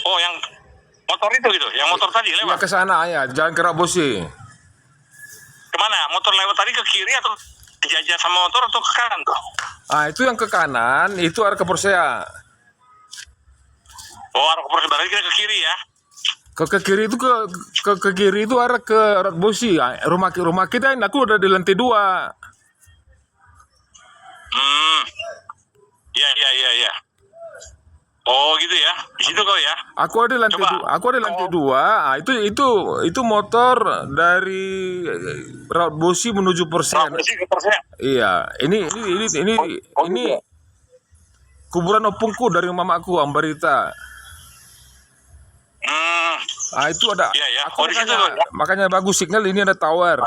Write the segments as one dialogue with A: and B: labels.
A: Oh, yang motor itu gitu, yang motor tadi
B: Ya
A: lewat.
B: ke sana ya, jalan ke Rabosi.
A: Kemana? Motor lewat tadi ke kiri atau dijajah sama motor atau ke kanan tuh?
B: Ah, itu yang ke kanan, itu arah ke Persea.
A: Oh, arah ke Persib, berarti kita ke kiri ya.
B: Ke kiri itu ke kiri itu arah ke Rabosi. Ah, rumah kita ini aku udah di lantai 2.
A: Iya. Oh, gitu ya. Di situ kau ya.
B: Aku ada di lantai
A: Coba.
B: 2. Aku ada di lantai 2. Ah, itu motor dari Rabosi menuju Persea.
A: Sih ke Persib.
B: Iya, ini kuburan opungku dari mamaku Ambarita. Ah, itu ada.
A: Iya ya.
B: Aku
A: Oh, di situ
B: makanya,
A: ya.
B: makanya bagus signal, ini ada tower.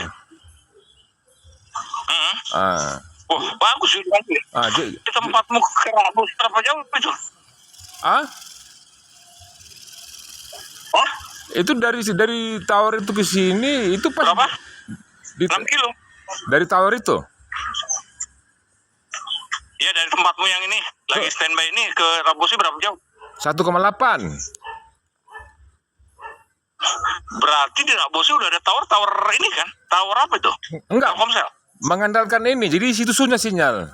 B: Ah,
A: Wah, bagus itu nanti. Di tempatmu ke Rabus berapa jauh itu?
B: ah,
A: Hah?
B: itu dari tower itu ke sini itu pas
A: Berapa?
B: di,
A: 6 kilo.
B: dari tower itu.
A: Iya, dari tempatmu yang ini lagi standby ini ke Rabusi berapa jauh?
B: 1,8.
A: Berarti di Rabusi udah ada tower ini kan? Tower apa itu?
B: Enggak,
A: Telkomsel.
B: mengandalkan ini. Jadi situ sunyi sinyal.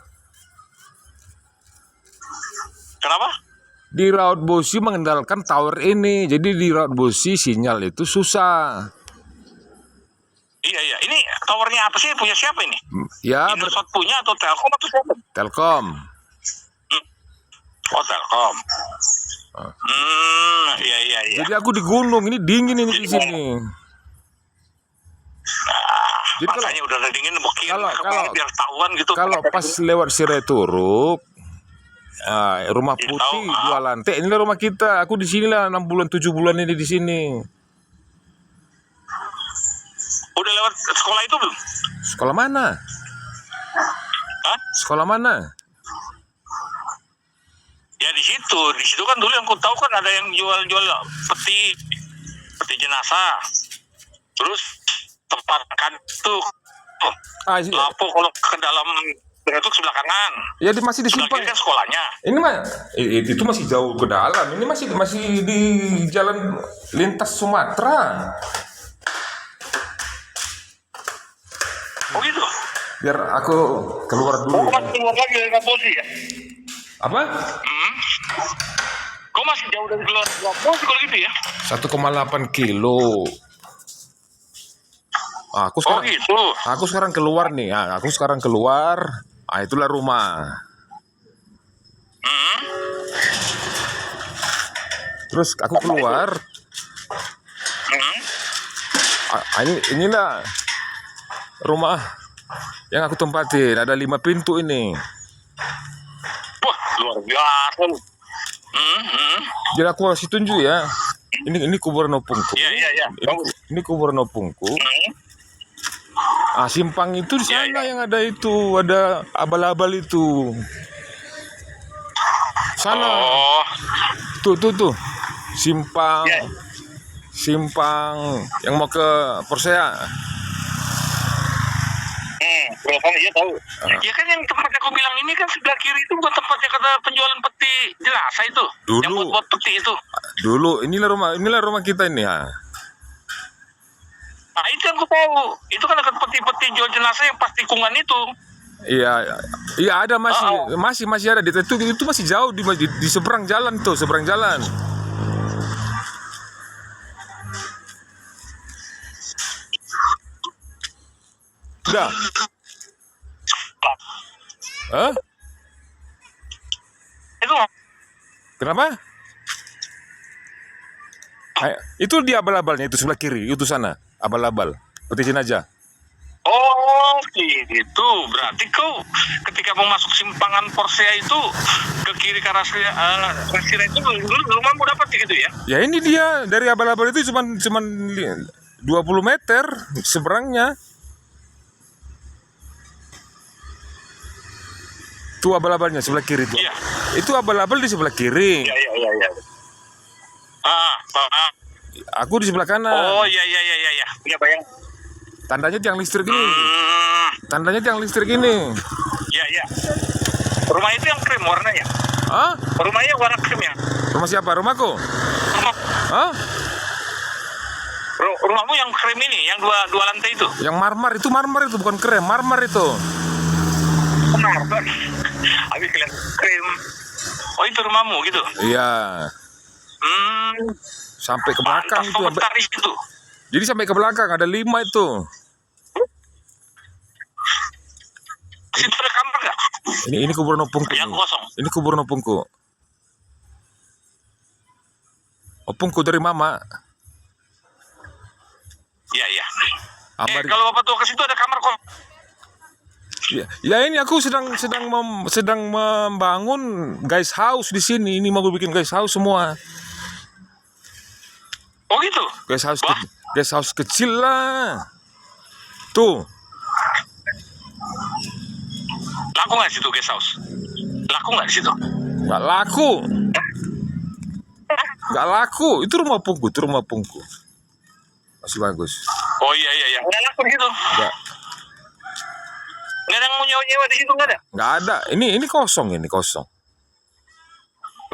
A: Kenapa?
B: Di Raut Bosi mengandalkan tower ini. Jadi di Raut Bosi sinyal itu susah.
A: Iya. Ini towernya apa sih? Punya siapa ini?
B: Ya,
A: Indosat punya atau Telkom atau siapa?
B: Telkom.
A: Oh, Telkom. Iya.
B: Jadi aku di gunung, ini dingin ini di sini. Jadi
A: Makanya udah dingin bokir biar tahuan gitu.
B: Kalau pas lewat Sireturuk, rumah
A: Iya,
B: putih
A: tahu.
B: 2 lantai, inilah rumah kita. Aku di sinilah 6 bulan 7 bulan ini di sini.
A: Udah lewat sekolah itu belum?
B: Sekolah mana?
A: Hah?
B: Sekolah mana?
A: Ya di situ kan dulu yang ku tahu kan ada yang jual peti jenazah. Terus tempat kantuk.
B: Ah, iya.
A: Lampu kalau ke dalam itu sebelah kanan.
B: Ya masih
A: Sebelah
B: disimpan.
A: kiri kan sekolahnya.
B: Ini mah itu masih jauh ke dalam. Ini masih di jalan lintas Sumatera.
A: Oh gitu.
B: Biar aku keluar dulu.
A: Kau masih keluar lagi dari Raposi ya?
B: Apa?
A: Kau masih jauh dari keluar Raposi kalau gitu ya?
B: 1,8 kilo. Aku sekarang keluar nih. Aku sekarang keluar. Itulah rumah. Terus aku keluar. Inilah rumah yang aku tempatin. Ada 5 pintu ini.
A: Wah, luar biasa.
B: Jadi aku kasih tunjuk ya. Ini kuburan opungku.
A: Iya.
B: Ini kuburan opungku. Simpang itu di sana yang ada itu, ada abal-abal itu. Sana.
A: Oh.
B: Tuh. Simpang yang mau ke Persea.
A: Iya tahu. Ya kan yang tempatnya kau bilang ini kan sebelah kiri itu bukan tempatnya kata penjualan peti jenazah itu.
B: Dulu.
A: Yang buat peti itu.
B: Dulu inilah rumah kita ini ya.
A: Nah itu yang aku tahu. Itu kan dekat peti-peti jual jenazah yang pas tikungan itu.
B: Iya ada masih ada itu masih jauh di seberang jalan tuh, seberang jalan. Udah. Hah?
A: Itu
B: Kenapa? Itu di abal-abalnya itu sebelah kiri, itu sana, abal-abal, peti jenazah.
A: oh gitu. Berarti kau ketika mau masuk simpangan Persea itu ke kiri ke arah Rasira itu dulu rumahmu dapat gitu ya?
B: Ya ini dia dari abal-abal itu cuman 20 meter seberangnya. Itu abal-abalnya sebelah kiri tuh.
A: Iya.
B: Itu abal-abal di sebelah kiri.
A: Iya.
B: Aku di sebelah kanan.
A: Oh iya. Iya bayang.
B: Tandanya tiang listrik ini. Tandanya tiang listrik ini.
A: Iya. Rumah itu yang krim warnanya.
B: Hah?
A: Rumahnya warna krim ya?
B: Rumah siapa? Rumahku?
A: Rumah
B: Hah?
A: Rumahmu yang krem ini, yang dua lantai itu.
B: Yang marmer itu bukan krem, marmer itu.
A: Marmer. Habis kelihatan krem. Oh itu rumahmu gitu.
B: Iya.
A: Hmm.
B: Sampai ke belakang
A: Pantas
B: itu.
A: kau betah di situ.
B: Jadi sampai ke belakang ada 5 itu.
A: Situ ada kamar nggak?
B: Ini kuburan opungku.
A: Yang
B: nih.
A: kosong.
B: Ini kuburan opungku. Opungku dari mama.
A: Iya iya.
B: Amari.
A: Kalau bapak tua ke situ ada kamar kok.
B: Ya ini aku sedang membangun guys house di sini. Ini mau bikin guys house semua.
A: Oh gitu.
B: Guys house kecil lah. Tuh.
A: Laku nggak situ guest house? Laku nggak situ?
B: Nggak laku. Nggak laku. Itu rumah opungku. Masih bagus.
A: Oh iya. Nggak laku gitu.
B: Nggak.
A: Nggak ada yang mau nyewa di situ nggak ada?
B: Nggak ada. Ini kosong.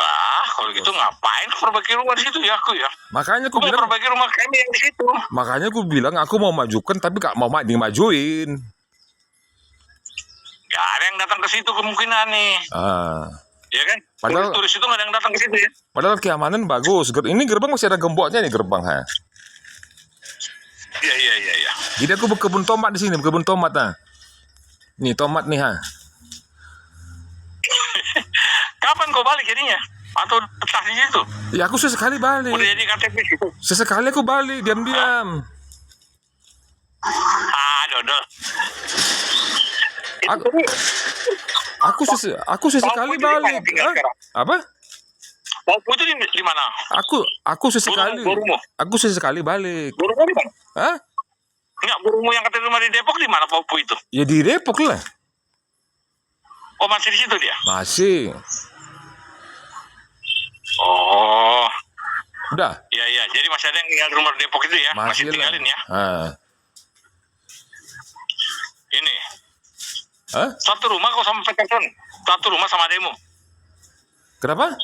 A: Bah, kalau gitu ngapain perbaiki rumah di situ ya aku ya?
B: Makanya
A: Aku mau perbaiki rumah kami yang di situ.
B: aku bilang aku mau majukan tapi gak mau dimajuin.
A: Gak ada yang datang ke situ kemungkinan nih. Ya kan?
B: Padahal
A: turis itu nggak ada yang datang ke situ ya.
B: Padahal keamanan bagus. Ini gerbang masih ada gemboknya nih gerbang ha.
A: Iya.
B: Jadi aku berkebun tomat di sini, berkebun tomat nah. Nih tomat nih ha.
A: Kapan kau balik jadinya? Atau betah di situ?
B: Ya aku sesekali balik.
A: Udah jadi KTP situ.
B: Sesekali aku balik diam-diam.
A: Dodol.
B: Aku sesekali balik. Apa?
A: Bapakmu itu di mana?
B: Aku sesekali.
A: Burungmu?
B: Aku sesekali balik.
A: Burungmu di mana?
B: Hah?
A: Enggak, burungmu yang katanya rumah di Depok di mana Bapakmu itu?
B: Ya di Depok lah.
A: Oh masih di situ dia?
B: Masih.
A: Oh.
B: Udah.
A: Iya. Jadi masih ada yang tinggal di rumah Depok itu ya? Masih tinggalin ya? Ini.
B: Hah?
A: Satu rumah kau sama Peterson? Satu rumah sama ademu?
B: Kenapa?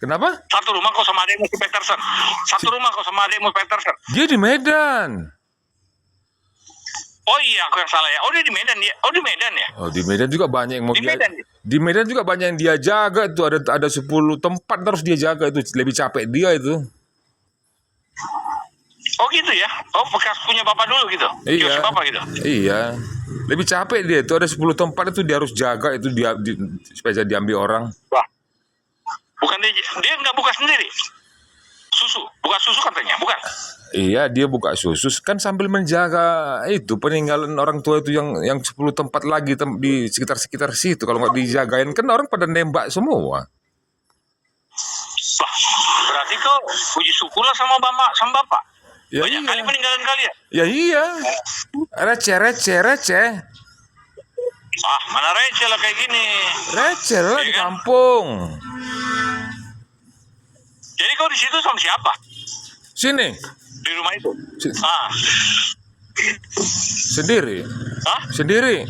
B: Kenapa?
A: Satu rumah kau sama ademu si Peterson? Satu rumah kau sama ademu Peterson?
B: Dia di Medan.
A: Oh iya, aku yang salah ya. Oh dia di Medan dia. Oh di Medan ya?
B: Oh di Medan juga banyak yang mau
A: Di Medan.
B: Di Medan juga banyak yang dia jaga itu ada 10 tempat terus dia jaga itu lebih capek dia itu.
A: Oh gitu ya? Oh bekas punya bapak dulu gitu?
B: Iya.
A: Kios bapak gitu?
B: Iya. Lebih capek dia itu ada 10 tempat itu dia harus jaga itu supaya diambil orang.
A: Wah. Bukan dia nggak buka sendiri? Buka susu katanya, bukan?
B: Iya, dia buka susu kan sambil menjaga itu peninggalan orang tua itu yang 10 tempat lagi di sekitar situ. Kalau nggak dijagain kan orang pada nembak semua.
A: Wah, berarti kau puji syukurlah sama bapak.
B: Ya
A: banyak
B: iya.
A: kali peninggalan kalian.
B: Ya iya. Receh.
A: Mana receh lah kayak gini.
B: Receh lah
A: Ya
B: di
A: kan?
B: kampung.
A: Jadi kau di situ sama siapa?
B: Sini.
A: Di rumah itu?
B: Sendiri.
A: Hah?
B: Sendiri.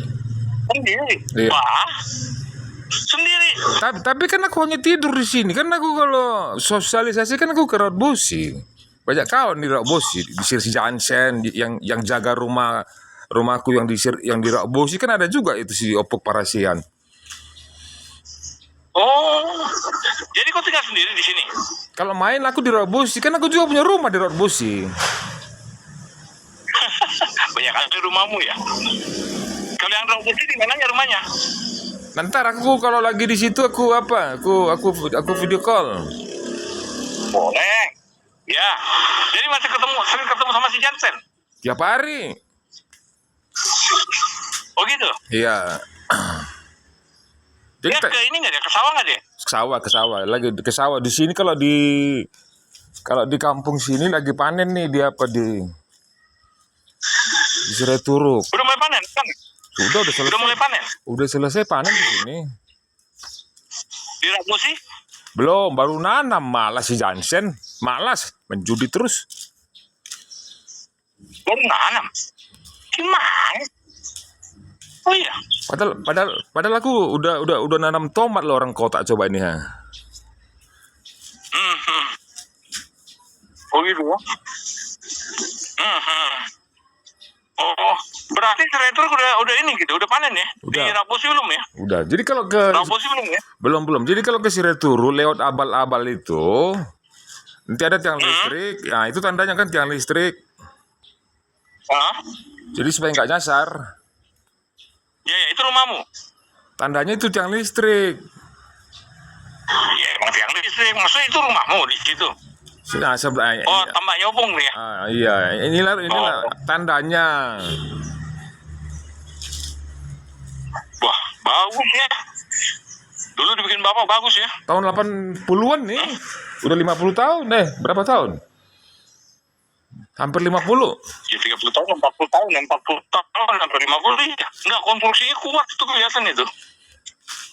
A: Sendiri?
B: Iya.
A: Wah. Sendiri?
B: Tapi kan aku hanya tidur di sini. Kan aku kalau sosialisasi kan aku ke Raut Bosi. Banyak kawan di Raut Bosi, di Sirsi Jansen yang jaga rumahku yang di Raut Bosi kan ada juga itu si Opok Parasian.
A: Oh. Jadi kau tinggal sendiri di sini?
B: Kalau main aku di Raut Bosi, kan aku juga punya rumah di Raut Bosi.
A: Banyak kali rumahmu ya. Kalau yang Raut Bosi di mananya rumahnya?
B: Ntar aku kalau lagi di situ aku video call.
A: Boleh. Ya. Jadi masih sering ketemu sama si Jansen?
B: Tiap hari.
A: Oh gitu?
B: Iya. Jadi
A: Dia ke ini nggak dia? Ke sawah nggak dia?
B: ke sawah. Lagi ke sawah. Di sini kalau di kampung sini lagi panen nih dia di Serai Turuk.
A: Udah mulai panen kan?
B: Udah selesai.
A: Udah mulai panen?
B: Udah selesai panen di sini.
A: Di Raut Bosi?
B: Belum, baru nanam. Malas si Jansen. Malas, menjudi terus.
A: Baru nanam? Gimana? Oh iya.
B: Padahal aku udah nanam tomat loh orang kota coba ini ha.
A: Oh gitu ya. Mhm. Oh, berarti serai itu udah ini gitu, udah panen ya?
B: Udah.
A: Di Raposi belum ya?
B: Udah. Jadi kalau ke
A: Raposi belum ya?
B: belum. Jadi kalau ke Sireturu lewat abal-abal itu nanti ada tiang listrik. Nah, itu tandanya kan tiang listrik.
A: Hah?
B: Jadi supaya nggak nyasar.
A: Ya, ya, itu rumahmu.
B: Tandanya itu tiang listrik.
A: Ya, emang tiang listrik. Maksudnya itu rumahmu di situ.
B: Nah, sebelah.
A: Oh, tambak nyobong nih ya?
B: Iya, inilah tandanya.
A: Wah, bagus ya. Dulu dibikin bapak bagus ya.
B: Tahun 80-an nih. Udah 50 tahun deh. Berapa tahun? Hampir 50.
A: Ya 30 tahun, 40 tahun, 40 tahun, sampai 50 ya. Enggak, konstruksinya kuat itu kelihatan itu.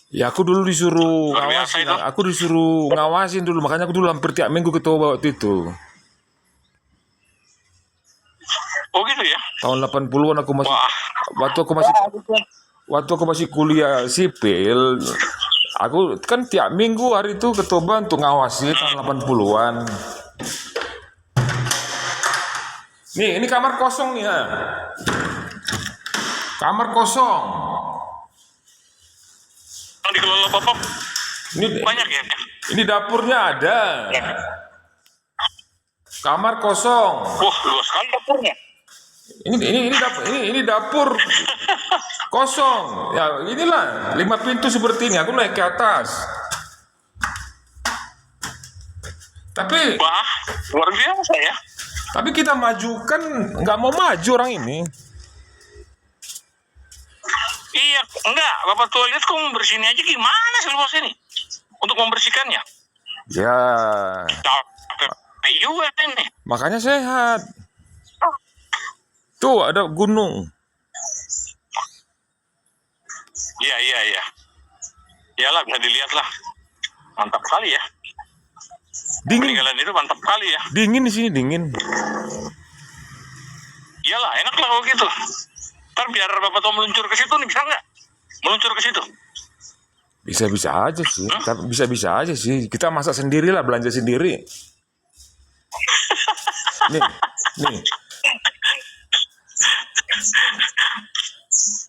B: Ya aku dulu disuruh
A: Luar biasa
B: ngawasin.
A: itu.
B: Aku disuruh ngawasin dulu. Makanya aku dulu hampir tiap minggu ketua waktu itu.
A: Oh gitu ya?
B: Tahun 80-an aku masih
A: Wah.
B: waktu aku masih kuliah sipil. Aku kan tiap minggu hari itu ketua untuk ngawasi tahun 80-an. Nih, ini kamar kosong nih ya. Kamar kosong.
A: Yang dikelola bapak
B: Ini
A: banyak ya?
B: ini dapurnya ada. Kamar kosong.
A: Wah, luas sekali dapurnya.
B: Ini dapur kosong. Ya, inilah 5 pintu seperti ini. Aku naik ke atas. Tapi
A: Wah, luar biasa ya.
B: kita majukan nggak mau maju orang ini.
A: Iya, enggak. Bapak tua lihat kok membersihin aja gimana sih luas ini? Untuk membersihkannya.
B: Ya,
A: Capek juga ini.
B: makanya sehat. Tuh ada gunung.
A: Iya, iya, iya. Iyalah, bisa dilihat lah. Mantap sekali ya.
B: Dingin,
A: Peninggalan itu mantap sekali ya.
B: dingin di sini dingin.
A: Iyalah, enak lah kalau gitu. Ntar biar bapak tua meluncur ke situ nih, bisa nggak? Meluncur ke situ.
B: Bisa-bisa aja sih. Tapi bisa-bisa aja sih. Kita masak sendiri lah, belanja sendiri. Nih.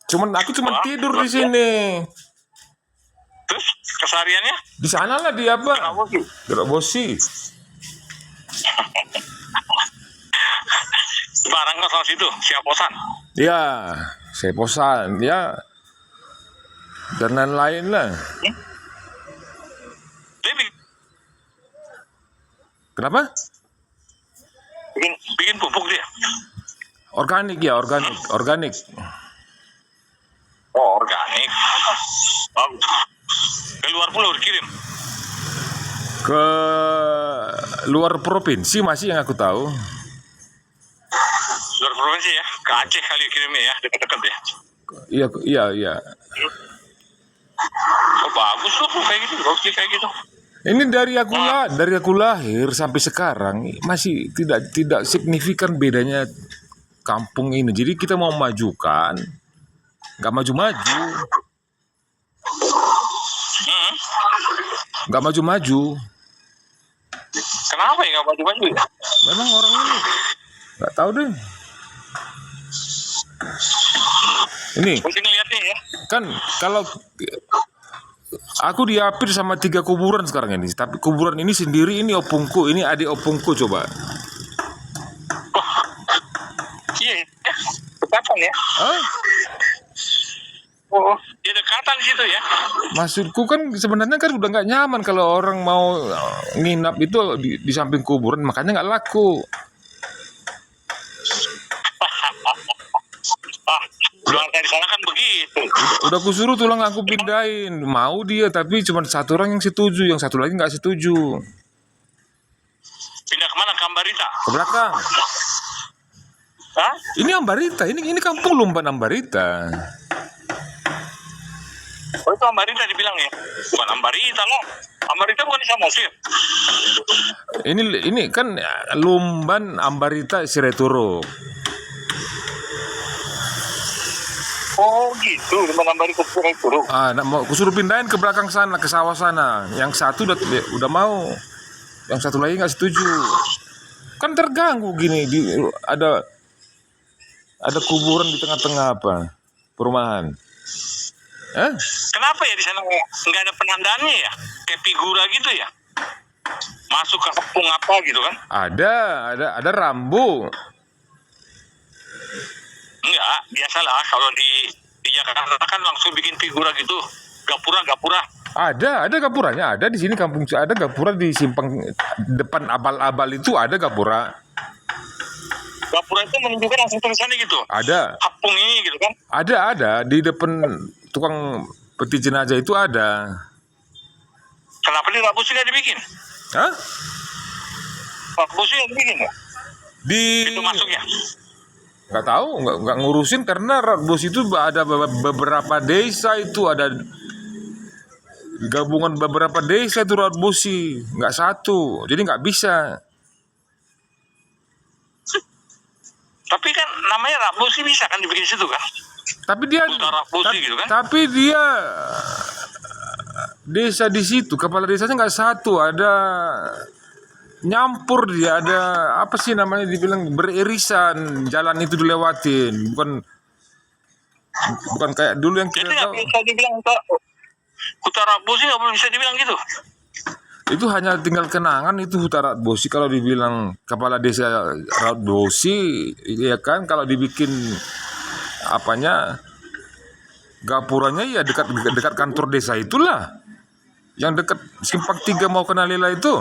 B: Aku
A: Wah,
B: tidur di sini.
A: Terus kesehariannya?
B: Di sana lah di apa?
A: Kenapa sih?
B: Gerak bosi.
A: Barang kos situ, siap kosan.
B: Ya, saya bosan. Ya, dan lain-lain lah.
A: Dia
B: Kenapa?
A: bikin pupuk dia.
B: Organik ya, organik.
A: Oh, organik. Bagus. Ke luar pulau dikirim.
B: Ke luar provinsi masih yang aku tahu.
A: Luar provinsi ya. Ke Aceh kali kirimnya ya, dekat-dekat ya.
B: Iya.
A: Oh, bagus loh kayak gitu, bagus sih kayak gitu.
B: Ini dari aku lahir sampai sekarang masih tidak signifikan bedanya kampung ini. Jadi kita mau majukan, nggak maju-maju, nggak maju-maju.
A: Kenapa ya nggak maju-maju ya?
B: Memang orang ini nggak tahu deh. Ini
A: Mungkin lihat nih ya.
B: kan kalau aku diapit sama 3 kuburan sekarang ini. Tapi kuburan ini sendiri, ini opungku, ini adik opungku coba.
A: Iya, dekatan ya.
B: Hah?
A: Oh, ya dekatan situ ya.
B: Maksudku kan sebenarnya kan udah nggak nyaman kalau orang mau nginap itu di samping kuburan, makanya nggak laku.
A: Pulang dari sana kan begitu.
B: Udah kusuruh tulang aku pindahin, mau dia tapi cuma satu orang yang setuju, yang satu lagi nggak setuju.
A: Pindah kemana? Ke Ambarita?
B: Ke belakang.
A: Hah?
B: Ini Ambarita, ini kampung Lumban Ambarita.
A: Oh itu Ambarita dibilang ya? Bukan Ambarita loh. Ambarita bukan di Samosir.
B: Ini kan Lumban Ambarita Sireturu.
A: Oh gitu, di mana Ambarita Sireturu.
B: Mau kusuruh pindahin ke belakang sana, ke sawah sana. Yang satu udah mau, yang satu lagi nggak setuju. Kan terganggu gini, ada kuburan di tengah-tengah apa? Perumahan. Hah?
A: Kenapa ya di sana nggak ada penandaannya ya? Kayak figura gitu ya? Masuk ke kampung apa gitu kan?
B: Ada rambu.
A: Enggak, biasalah kalau di Jakarta kan langsung bikin figura gitu. Gapura.
B: Ada gapuranya, ada di sini kampung ada gapura di simpang depan abal-abal itu ada gapura.
A: Gapura itu menunjukkan langsung tulisannya gitu.
B: Ada.
A: Kampung ini gitu kan?
B: Ada di depan tukang peti jenazah itu ada.
A: Kenapa di Rabusi nggak dibikin?
B: Hah?
A: Rabusi nggak dibikin ya?
B: Di
A: Itu masuknya.
B: nggak tahu, nggak ngurusin karena Bos itu ada beberapa desa itu ada gabungan beberapa desa itu Bosi, nggak satu, jadi nggak bisa.
A: Tapi kan namanya Rabusi bisa kan dibikin situ kan?
B: Tapi dia
A: Rabusi gitu kan?
B: Tapi dia desa di situ, kepala desanya nggak satu, ada nyampur dia, ada apa sih namanya dibilang beririsan, jalan itu dilewatin, bukan kayak dulu yang
A: Jadi
B: kita
A: nggak
B: tahu.
A: bisa dibilang Utara Bosi nggak boleh bisa dibilang gitu.
B: Itu hanya tinggal kenangan itu Utara Bosi kalau dibilang kepala desa Raut Bosi, ya kan kalau dibikin apanya gapuranya ya dekat kantor desa itulah. Yang dekat Simpang 3 mau ke Nalela itu.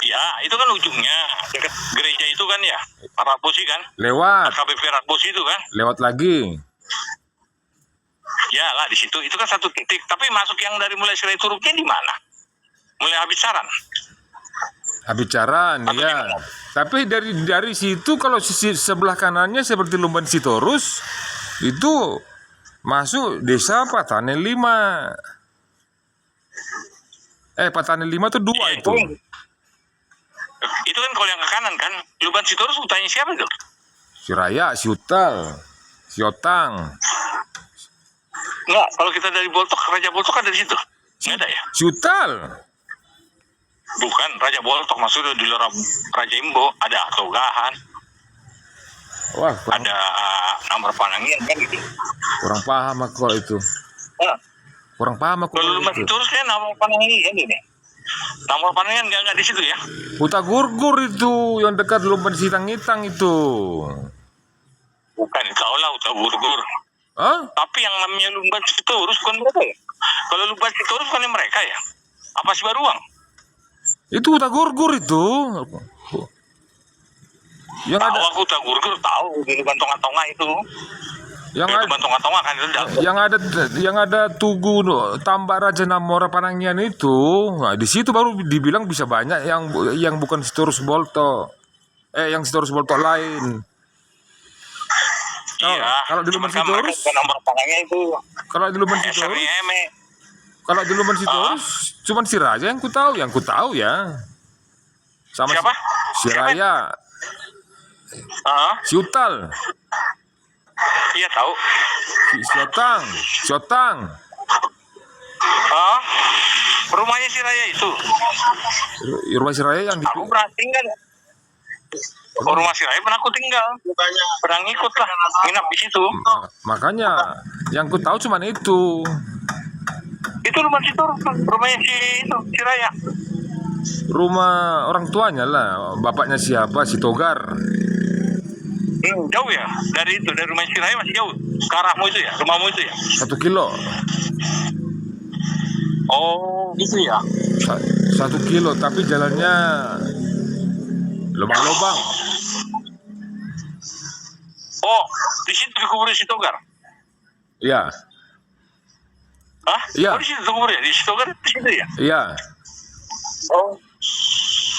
A: Ya, itu kan ujungnya dekat gereja itu kan ya. Rabusi kan?
B: Lewat
A: KBP Rabusi itu kan?
B: lagi.
A: Ya lah di situ. Itu kan satu titik. Tapi masuk yang dari mulai Sirai Turuknya di mana? Mulai habis saran.
B: Habis-bicaran
A: Atau
B: ya.
A: gimana?
B: Tapi dari situ kalau sisi sebelah kanannya seperti Lumban Sitorus itu masuk desa Patane 5. Patane 5 itu 2 itu.
A: Itu kan kalau yang ke kanan kan. Luban Sitorus utanya siapa itu?
B: Si Raya, si Utal, si Otang,
A: Enggak, kalau kita dari Boltok, Raja Boltok kan dari situ. Nggak ada ya?
B: si Utal.
A: Bukan, Raja Boltok maksudnya di luar Raja Imbo. Ada Togahan,
B: Wah,
A: ada nomor Panangian kan gitu.
B: kurang paham aku kalau itu.
A: Nah,
B: Kurang paham aku
A: kalau
B: kalau
A: Luban
B: itu.
A: Sitorus kan nomor Panangian ini. Nomor Panangian nggak di situ ya?
B: Huta Gurgur itu yang dekat Lumban Sitang-Itang itu.
A: Bukan, kau lah Uta Gurgur.
B: Hah?
A: Tapi yang namanya Lumban Sitorus bukan mereka ya? Kalau Lumban Sitorus bukan mereka ya? Apa sih Baruang?
B: Itu Huta Gurgur itu. Yang
A: Tahu
B: ada
A: aku Uta Gurgur tahu di Lumban Tonga-Tonga itu.
B: yang
A: Di
B: ada
A: Lumban Tonga-Tonga kan itu.
B: yang ada Tugu Tambak Raja Namora Panangian itu. Nah, di situ baru dibilang bisa banyak yang bukan Sitorus Bolto. Yang Sitorus Bolto lain.
A: Iya.
B: Kalau di Lumban Sitorus,
A: nomor Panangian itu.
B: kalau di Lumban Sitorus, kalau di Lumban Sitorus, cuman si Raja yang ku tahu ya. Sama
A: Siapa?
B: si Raya, si Utal,
A: Iya tahu.
B: si Otang.
A: Rumahnya si Raya itu.
B: Rumah si Raya yang di
A: Aku pernah tinggal. Rumah si Raya pernah aku tinggal. Pernah ngikut lah. Nginap di situ.
B: makanya yang ku tahu cuman itu.
A: Itu rumah situ. Rumahnya si Raya.
B: Rumah orang tuanya lah, bapaknya siapa, si Togar.
A: Jauh ya. Dari rumah si Raya masih jauh. Ke arahmu itu ya. Rumahmu itu ya.
B: 1 kilo.
A: Oh gitu ya.
B: 1 kilo, tapi jalannya lubang-lubang.
A: Oh, di situ dikuburin si Togar.
B: Iya,
A: Hah?
B: Iya.
A: Oh, di situ dikuburin. Di situ Togar di situ ya.
B: iya.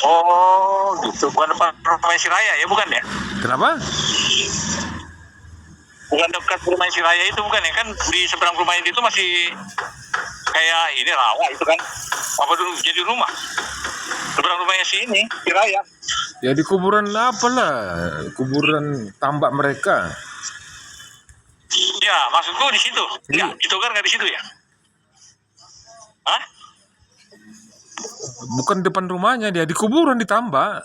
A: Oh, gitu. Bukan depan rumah si Raya ya, bukan ya?
B: Kenapa?
A: Bukan dekat rumah si Raya itu bukan ya? Kan di seberang rumahnya itu masih kayak ini rawa itu kan. Apa dulu jadi rumah? Seberang rumahnya si Raya.
B: Ya di kuburan apa lah, kuburan tambak mereka.
A: Ya, maksudku di situ. Enggak, di Togar nggak di situ ya? Hah?
B: Bukan depan rumahnya dia, di kuburan di tambak.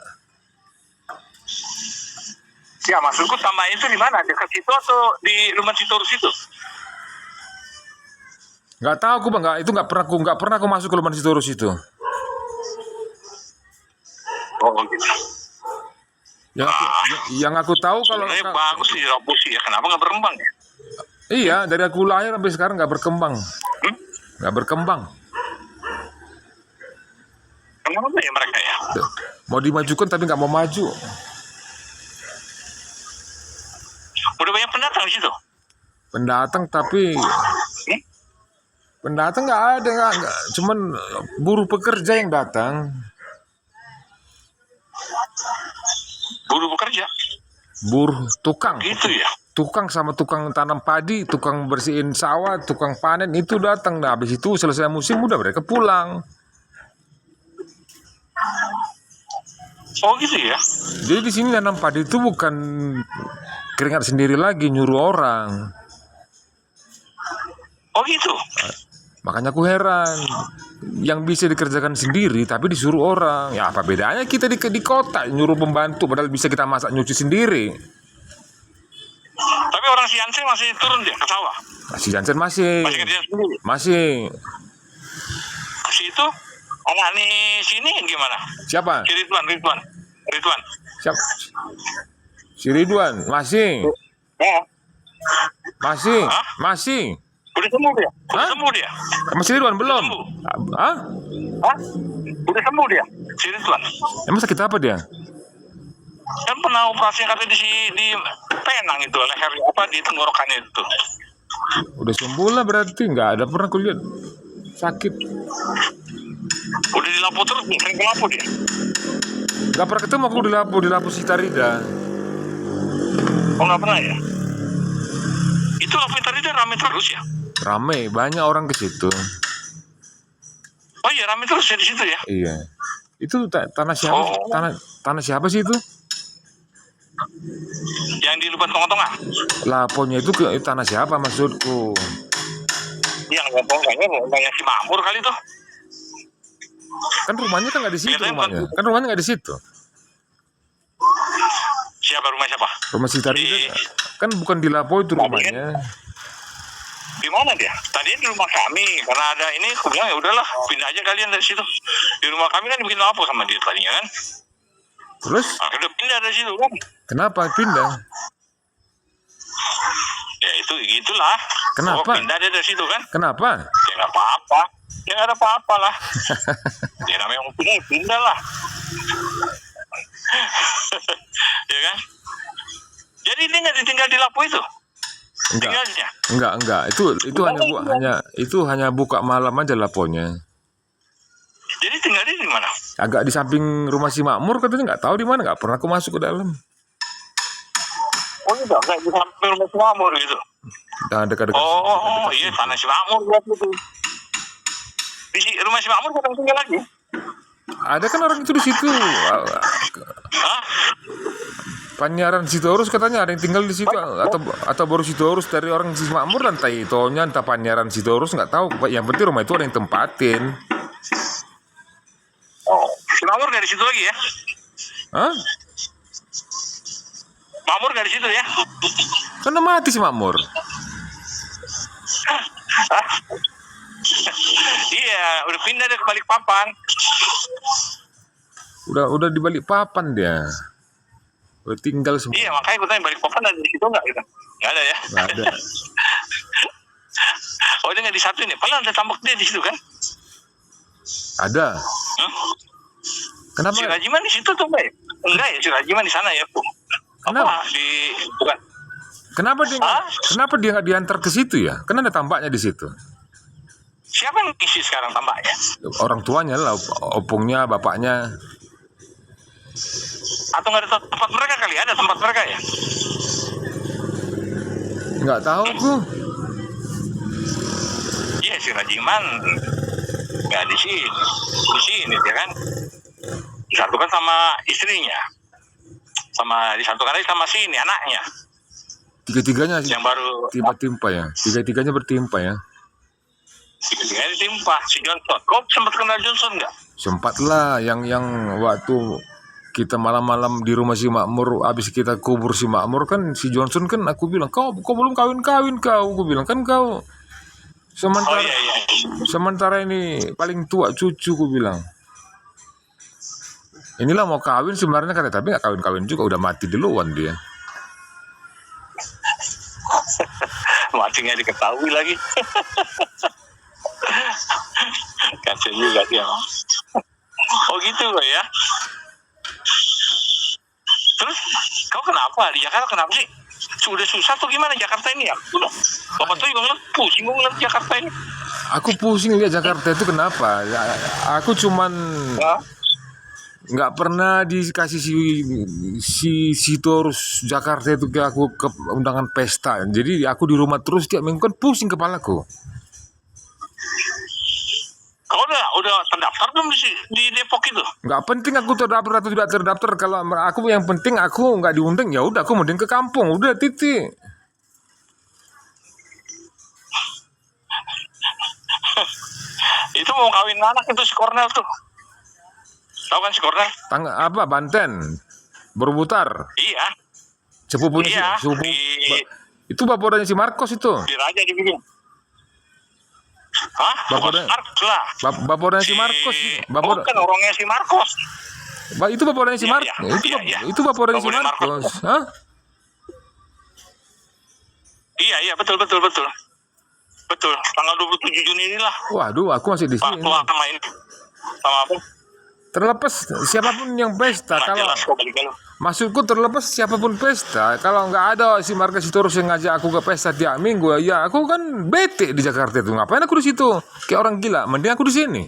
A: Ya maksudku Tama itu di mana? Dekat situ atau di rumah Sitorus itu?
B: Nggak tahu aku bang, nggak pernah aku masuk ke Lubang Sitorus itu.
A: Oh gitu.
B: Yang aku tahu kalau
A: Sebenarnya bagus sih Bosi ya. Kenapa nggak berkembang ya?
B: iya, dari aku lahir sampai sekarang nggak berkembang,
A: Hmm?
B: nggak berkembang.
A: Kenapa ya mereka ya?
B: Mau dimajukan tapi nggak mau maju.
A: Udah banyak pendatang di situ.
B: Pendatang tapi
A: Hmm?
B: pendatang nggak ada, nggak. Cuman buruh pekerja yang datang.
A: Buruh bekerja.
B: Buruh tukang.
A: Gitu ya.
B: Tukang sama tukang tanam padi, tukang bersihin sawah, tukang panen itu datang. Nah, habis itu selesai musim udah mereka pulang.
A: Oh gitu ya.
B: Jadi di sini tanam padi itu bukan keringat sendiri lagi, nyuruh orang.
A: Oh gitu.
B: Makanya aku heran, yang bisa dikerjakan sendiri tapi disuruh orang. Ya apa bedanya kita di kota nyuruh pembantu padahal bisa kita masak nyuci sendiri.
A: Tapi orang si Yansen masih turun dia ke sawah.
B: Si Jansen masih.
A: Masih kerja sendiri.
B: Masih.
A: Si itu anak nih sini gimana?
B: Siapa?
A: Si Ridwan.
B: Siapa? Si Ridwan masih.
A: Ya.
B: Masih.
A: Hah?
B: Masih.
A: Udah sembuh dia. Udah
B: Hah?
A: sembuh dia.
B: Masih Ridwan belum?
A: Sembuh.
B: Hah?
A: Hah? Udah sembuh dia. Si Ridwan.
B: Emang sakit apa dia?
A: Kan pernah operasi katanya di Penang itu, leher apa di tenggorokannya itu.
B: Udah sembuh lah berarti, nggak ada pernah aku lihat sakit.
A: Udah dilapo terus nih, sering kelapo dia.
B: Nggak pernah ketemu aku di Lapu Sitarida.
A: Oh nggak pernah ya? Itu Lapo Sitarida rame terus ya?
B: Rame, banyak orang ke situ.
A: Oh iya rame terus ya di situ ya?
B: Iya. Itu tanah siapa?
A: Oh.
B: Tanah siapa sih itu?
A: Yang di Lubang Tengah-Tengah?
B: Laponya itu ke tanah siapa maksudku?
A: Yang ngomongnya si Makmur kali tuh.
B: Kan rumahnya kan nggak di situ
A: Iya,
B: rumahnya. Kan rumahnya nggak di situ.
A: Siapa rumah siapa?
B: Rumah Sitarida kan bukan di Lapo itu rumahnya.
A: Di mana dia? Tadi di rumah kami karena ada ini, aku bilang ya udahlah pindah aja kalian dari situ. Di rumah kami kan dibikin lapo sama dia tadinya kan.
B: Terus
A: Nah, udah pindah dari situ kan.
B: kenapa pindah?
A: Ya itu gitulah.
B: Kenapa?
A: Oh, pindah dia dari situ kan.
B: Kenapa?
A: Ya nggak apa-apa. Ya nggak ada apa-apa lah. Ya namanya mau pindah lah. Ya kan. Jadi dia nggak ditinggal di Lapo itu.
B: Enggak.
A: Tinggalnya.
B: Enggak. Itu hanya buka malam aja Laponya.
A: Jadi tinggal di mana?
B: Agak di samping rumah si Makmur katanya, nggak tahu di mana, nggak pernah aku masuk ke dalam.
A: Oh gitu, kayak di samping rumah si Makmur gitu.
B: Nah, dekat-dekat.
A: Oh iya tanah si Makmur gitu. Di rumah si Makmur kadang tinggal lagi.
B: Ada kan orang itu di situ.
A: Hah?
B: Panyaran Sitorus katanya ada yang tinggal di situ, atau baru Sitorus dari orang si Makmur, dan Taitonya entah Panyaran Sitorus nggak tahu. Yang penting rumah itu ada yang tempatin.
A: Oh, si Makmur nggak di situ lagi ya?
B: Hah?
A: Makmur nggak di situ ya?
B: Kan udah mati si Makmur.
A: Hah? Iya, udah pindah dia ke Balikpapan.
B: Udah di Balikpapan dia. Udah tinggal semua.
A: Iya, makanya gue tanya Balikpapan ada di situ nggak gitu? Nggak ada ya?
B: Nggak ada.
A: Oh dia nggak disatuin ya? Padahal ada tambak dia di situ kan?
B: Ada.
A: Hmm?
B: Kenapa?
A: Si Rajiman di situ tuh Mbak? Enggak ya, si Rajiman di sana ya Bu.
B: Kenapa?
A: Apa di bukan?
B: Kenapa dia nggak diantar ke situ ya? Kan ada tambaknya di situ.
A: Siapa yang isi sekarang tambaknya?
B: Orang tuanya lah, opungnya, bapaknya.
A: Atau nggak ada tempat mereka kali? Ada tempat mereka ya?
B: Nggak tahu aku.
A: Iya si Rajiman nggak di sini dia kan disatukan sama istrinya, disatukan lagi sama sini anaknya.
B: Tiga-tiganya
A: Yang baru
B: timpa ya. Tiga-tiganya bertimpa ya.
A: tiga-tiganya ditimpa si Johnson. Kau sempat kenal Johnson nggak?
B: Sempat lah yang waktu kita malam-malam di rumah si Makmur, habis kita kubur si Makmur kan, si Johnson kan aku bilang, kau belum kawin-kawin kau, aku bilang kan kau
A: Oh
B: sementara
A: iya iya.
B: sementara ini paling tua cucu, aku bilang. Inilah mau kawin sebenarnya kata, tapi nggak kawin-kawin juga, udah mati duluan dia.
A: Mati nggak diketahui lagi. Kasian juga dia. Oh gitu loh ya. Terus kau kenapa di Jakarta, kenapa sih? Sudah susah tuh gimana Jakarta ini ya? Bapak tuh juga ngeliat pusing ngeliat Jakarta ini.
B: Aku pusing lihat Jakarta itu kenapa? Aku cuman
A: Ya.
B: nggak pernah dikasih si terus Jakarta itu ke aku ke undangan pesta. Jadi aku di rumah terus tiap minggu kan pusing kepalaku.
A: Kau udah terdaftar belum di Depok itu?
B: Nggak penting aku terdaftar atau tidak terdaftar, kalau aku yang penting aku nggak diundang, ya udah aku mending ke kampung, udah titik.
A: Itu mau kawin anak itu si Kornel tuh. Tahu kan si Kornel?
B: Apa Banten berputar
A: Iya.
B: sepupunya
A: Iya.
B: sepupu itu bapornya si Marcos itu.
A: Di Raja dibikin. Hah?
B: Bapornya-
A: Bukan Marcos lah.
B: Bapornya si Marcos,
A: Bukan orangnya si Marcos.
B: itu bapornya si
A: Iya,
B: Marcos,
A: iya, iya.
B: itu bapornya si
A: Bapornya
B: Marcos.
A: Marcos.
B: Hah?
A: Iya betul. Betul. Tanggal 27 Juni inilah.
B: Waduh, aku masih di sini.
A: Waktu sama ini. Sama apa?
B: Terlepas siapapun yang pesta,
A: Nggak
B: kalau
A: jelas kok balik lu.
B: maksudku terlepas siapapun pesta, kalau nggak ada si Marcos itu terus yang ngajak aku ke pesta tiap minggu, ya aku kan bete di Jakarta itu. Ngapain aku di situ? Kayak orang gila. Mending aku di sini.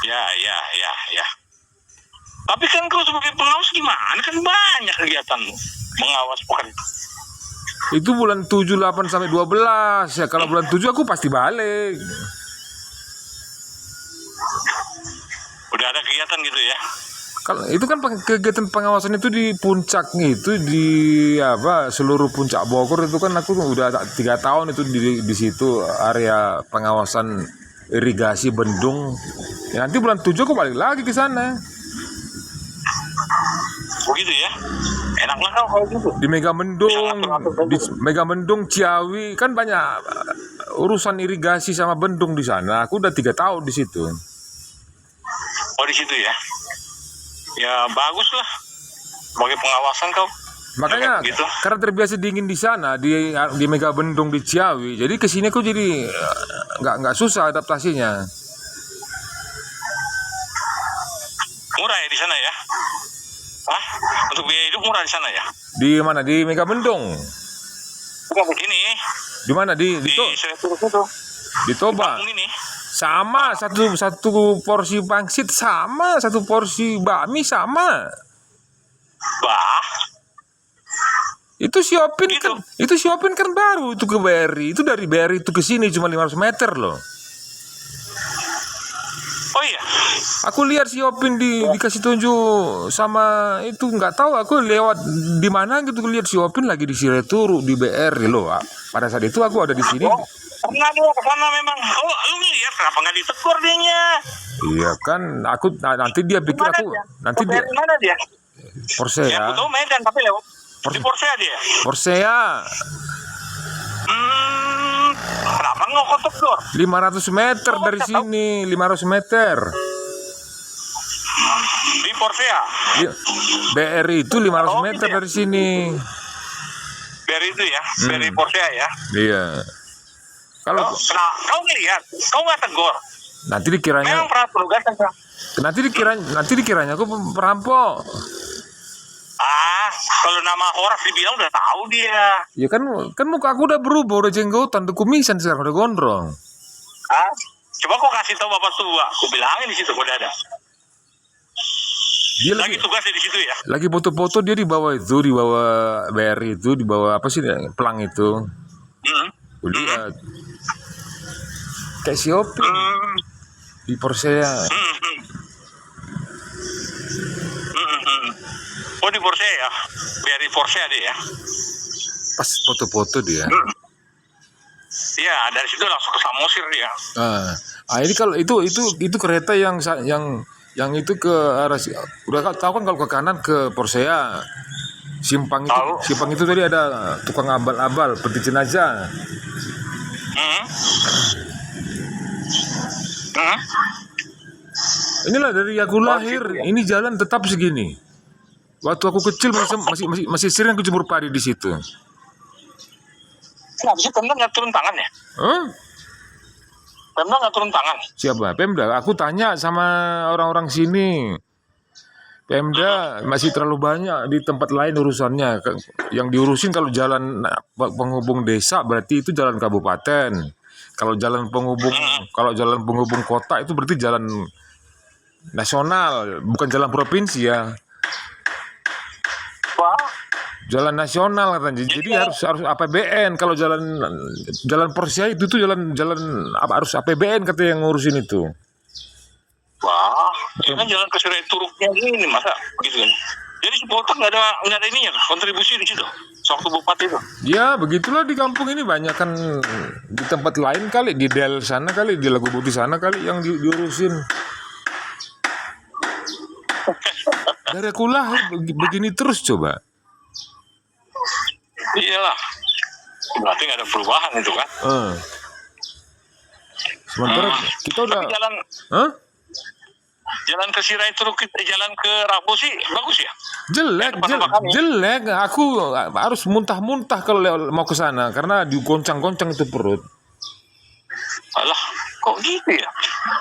A: Ya. Tapi kan kau sebagai pengawas gimana? Kan banyak kegiatanmu mengawas pekerja.
B: Itu bulan 7, 8 sampai 12. Ya kalau bulan 7 aku pasti balik.
A: Udah ada kegiatan gitu ya?
B: Kalau itu kan kegiatan pengawasan itu di puncak itu, di apa, seluruh puncak Bogor itu kan aku udah 3 tahun itu di situ, area pengawasan irigasi bendung. Ya, nanti bulan 7 aku balik lagi ke sana.
A: Begitu ya? Enaklah kau kalau gitu.
B: Di Megamendung, Ciawi kan banyak urusan irigasi sama bendung di sana. Aku udah 3 tahun di situ.
A: Oh di situ ya? Ya bagus lah. Sebagai pengawasan kau.
B: Makanya
A: gitu.
B: karena terbiasa dingin di sana, di Megabendung di Ciawi, jadi kesini aku jadi nggak susah adaptasinya.
A: Murah ya di sana ya? Hah? Untuk biaya hidup murah di sana ya?
B: Di mana? Di Megabendung.
A: Bukan begini.
B: Di mana? Di
A: Seretur itu.
B: di Toba.
A: Kampung ini.
B: Sama satu porsi pangsit, sama satu porsi bakmi sama.
A: Bah.
B: Itu Siopin
A: Gitu.
B: kan, baru itu ke BRI. Itu dari BRI itu ke sini cuma 500 meter loh.
A: Oh iya.
B: Aku lihat Siopin dikasih tunjuk sama itu, nggak tahu aku lewat di mana gitu, lihat Siopin lagi di Sireturu di BRI loh. Pada saat itu aku ada di sini.
A: Oh, pernah dia ke sana memang. Oh, lu ngeliat kenapa nggak ditegur dianya?
B: Iya kan, nanti dia pikir
A: Mana
B: aku
A: dia?
B: nanti dia
A: Di mana dia?
B: Porsche
A: Ya, aku tahu Medan tapi lewat. Di Porsche dia.
B: Porsea
A: Kenapa nggak kau tegur?
B: 500 meter dari sini, 500 meter.
A: Di Porsche ya?
B: BRI itu 500
A: Oh,
B: meter
A: gitu ya?
B: dari sini.
A: Dari itu ya? Dari Porsche ya?
B: Iya. Kalau
A: Nah, kau ngeliat, kau nggak tegur.
B: nanti dikiranya
A: Memang pernah penugasan kan?
B: nanti dikiranya aku perampok.
A: Kalau nama Horas dibilang udah tahu dia.
B: Ya kan muka aku udah berubah, udah jenggotan, udah kumisan sekarang, udah gondrong.
A: Coba kau kasih tahu bapak tua, aku bilangin di situ kau ada.
B: Dia
A: Lagi tugasnya di situ ya?
B: lagi foto-foto dia di bawah BRI itu, di bawah apa sih, pelang itu. Lihat kayak Siopin di Porsea.
A: Oh di Porsche ya? Biar di Porsche ada ya?
B: Pas foto-foto dia.
A: Iya, dari situ langsung ke Samosir dia.
B: Ini kalau itu kereta yang Yang itu ke arah udah kau tahu kan kalau ke kanan ke Porsea.
A: Tahu.
B: Simpang itu tadi ada tukang abal-abal peti jenazah.
A: Hmm. Hmm.
B: Inilah dari aku lahir,
A: gitu ya?
B: ini jalan tetap segini. Waktu aku kecil masih sering aku jemur padi di situ.
A: Kenapa sih Pemda nggak turun tangan ya?
B: Hah?
A: Pemda nggak turun tangan.
B: Siapa? Pemda. Aku tanya sama orang-orang sini. Pemda masih terlalu banyak di tempat lain urusannya. Yang diurusin kalau jalan penghubung desa berarti itu jalan kabupaten. Kalau jalan penghubung kota itu berarti jalan nasional, bukan jalan provinsi ya.
A: Wah,
B: Jalan nasional katanya. Jadi harus APBN. Kalau jalan Porsche itu tuh jalan harus APBN katanya yang ngurusin itu.
A: wah, ini kan jalan ke Sirai Turuknya ini masa begitu kan? Jadi supporter nggak ada ininya kontribusi di situ. Sewaktu bupati itu.
B: Ya begitulah di kampung ini banyak kan di tempat lain kali di Del sana kali di Lagu Putih sana kali yang diurusin. Dari aku lahir begini terus coba.
A: Iyalah, berarti nggak ada perubahan itu kan?
B: Sementara kita udah.
A: Tapi jalan ke Sirai Turuk, jalan ke Rabo sih bagus ya?
B: Jelek. Aku harus muntah-muntah kalau mau ke sana karena digoncang-goncang itu perut.
A: Alah, kok gitu ya?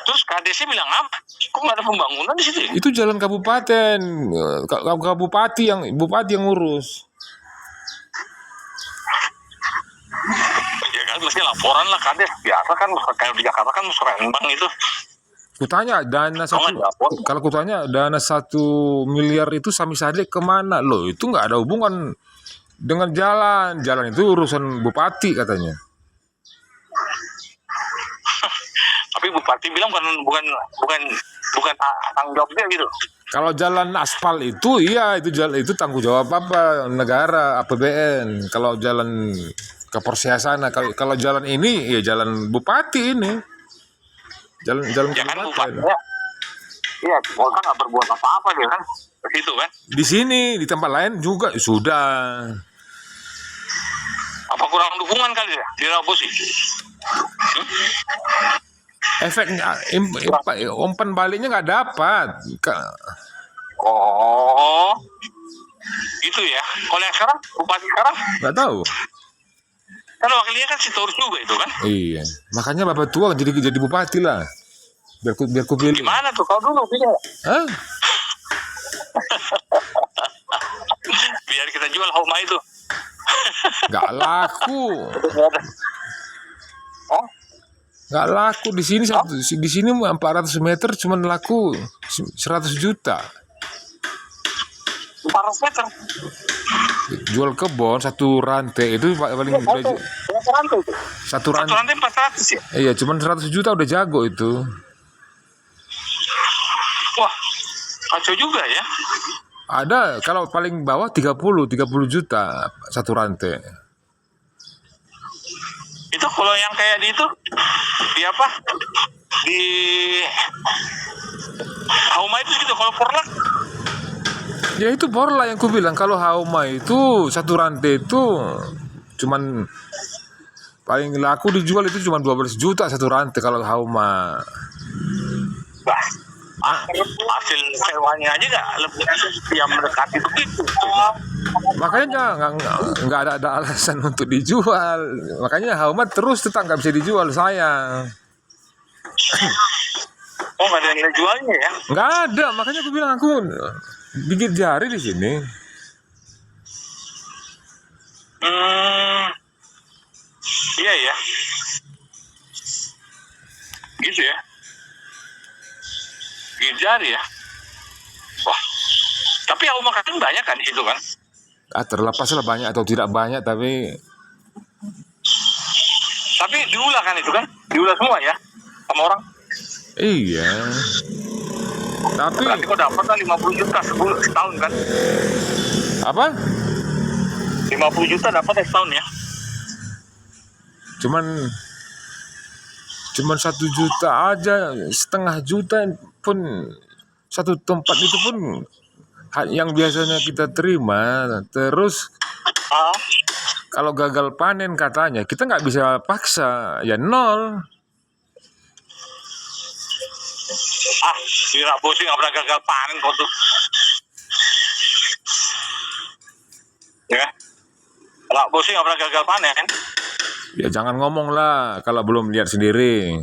A: Terus KDC bilang apa? Kok nggak ada pembangunan di situ?
B: Itu jalan kabupaten, bupati yang ngurus.
A: Ya kan mesti laporan lah KDS. Biasa kan kayak di Jakarta kan Musrembang itu.
B: Kutanya kalau kutanya dana 1 miliar itu Sami Sadek kemana? Loh itu nggak ada hubungan dengan jalan itu urusan bupati katanya.
A: Tapi bupati bilang bukan tanggung jawab dia gitu.
B: Kalau jalan aspal itu iya itu tanggung jawab apa negara APBN. Kalau jalan ke Porsea sana kalau jalan ini ya jalan bupati ini. Jalan
A: ya kan bupati ya. Iya, kan nggak berbuat apa-apa dia kan. Begitu kan.
B: Di sini di tempat lain juga sudah.
A: Apa kurang dukungan kali ya di Rabo sih?
B: Efeknya umpan baliknya nggak dapat.
A: Oh, gitu ya. Kalau yang sekarang bupati sekarang
B: Nggak tahu.
A: kan wakilnya kan si Taurus juga itu kan.
B: Iya, makanya bapak tua jadi bupati lah. Biar ku pilih.
A: Gimana tuh kau dulu pilih?
B: Hah?
A: Biar kita jual Hauma itu.
B: Nggak laku.
A: Oh?
B: Nggak laku di sini. Di sini 400 meter cuma laku 100 juta.
A: 400 meter.
B: Jual kebon satu rantai itu paling satu rantai
A: 400 ya.
B: Iya, cuma 100 juta udah jago itu.
A: Wah, kacau juga ya.
B: Ada kalau paling bawah 30 juta satu rantai.
A: Itu kalau yang kayak di itu di apa? Di Hauma itu gitu kalau Porlak.
B: Ya itu Borla yang ku bilang kalau Hauma itu satu rantai itu cuman paling laku dijual itu cuma 12 juta satu rantai kalau Hauma.
A: Hasil sewanya aja lebih yang mendekati begitu.
B: Makanya nggak ada alasan untuk dijual. Makanya Hauma terus tetap nggak bisa dijual sayang.
A: Oh nggak ada nilai jualnya ya?
B: Nggak ada, makanya aku bilang aku gigit jari di sini.
A: Iya ya. Gitu ya. Gigit jari ya. Wah. Tapi Hauma kan banyak kan itu kan?
B: Terlepas lah banyak atau tidak banyak tapi
A: diulah kan itu kan? Diulah semua ya sama orang.
B: iya. Tapi
A: berarti kau dapat kan 50 juta setahun kan?
B: Apa?
A: 50 juta dapat setahun ya?
B: Cuman 1 juta aja, setengah juta pun satu tempat itu pun yang biasanya kita terima. Terus
A: Ah,
B: kalau gagal panen katanya kita nggak bisa paksa, ya nol.
A: si Rak Bosi nggak pernah gagal panen kok tuh. Ya, Rak Bosi nggak pernah gagal panen.
B: Ya jangan ngomong lah kalau belum lihat sendiri.